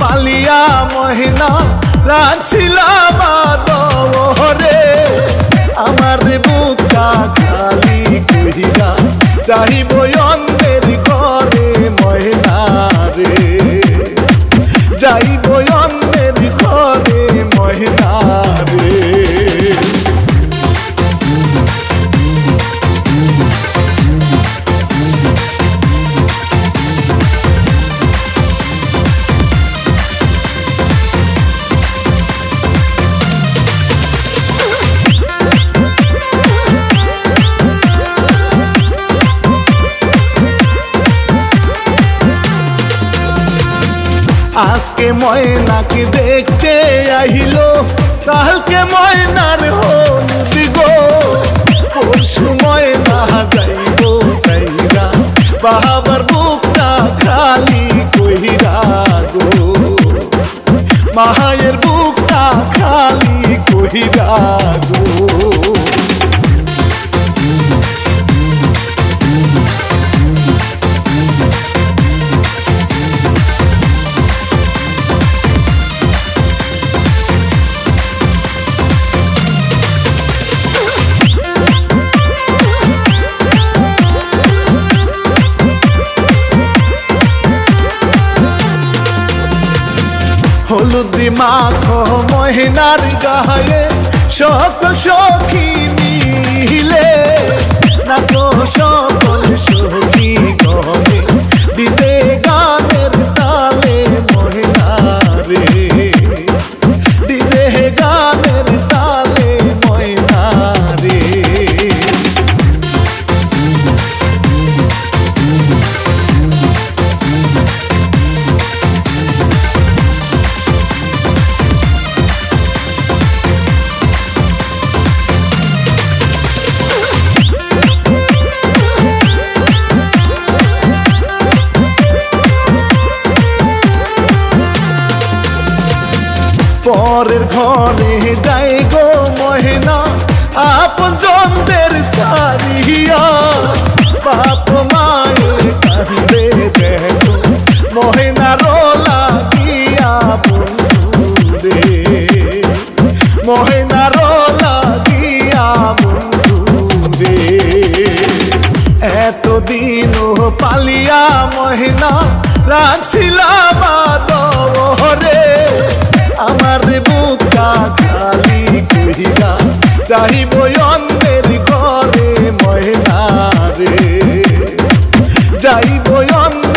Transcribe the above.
পালিয়া মহিনা রাখছিলাম আদরে আমার বুকটা খালি কইরা চাহিব অন্যের ঘরে মহিনা রে যাইব অন্যের ঘরে মহিনা রে আজকে ময়নাকে দেখতে আহিলো কালকে ময়নার হলুদ গো পরশু ময়না যাইব সাইরা বাবার বুকটা খালি কইরা গো মায়ের বুকটা খালি কইরা গো হলুদ মাখো মহিনার গায়ে সকল সখী মিলে নাচো সকল সখী গনে ডিজে গানের তালে মহিনা রে ডিজে গানের তালে মহিনা রে পরের ঘরে যাই গো মহিনা আপন জনদের সারিয়া বাপ মায়ের কান্দে দেখো মহিনা রোলা গিয়া বন্ধু রে মহিনা রোলা গিয়া বন্ধু রে এতদিন পালিয়া মহিনা রাখছিলাম আদরে আমার বুকটা খালি কইরা চাহিব অন্যের ঘরে মহিনা রে যাইব অন্য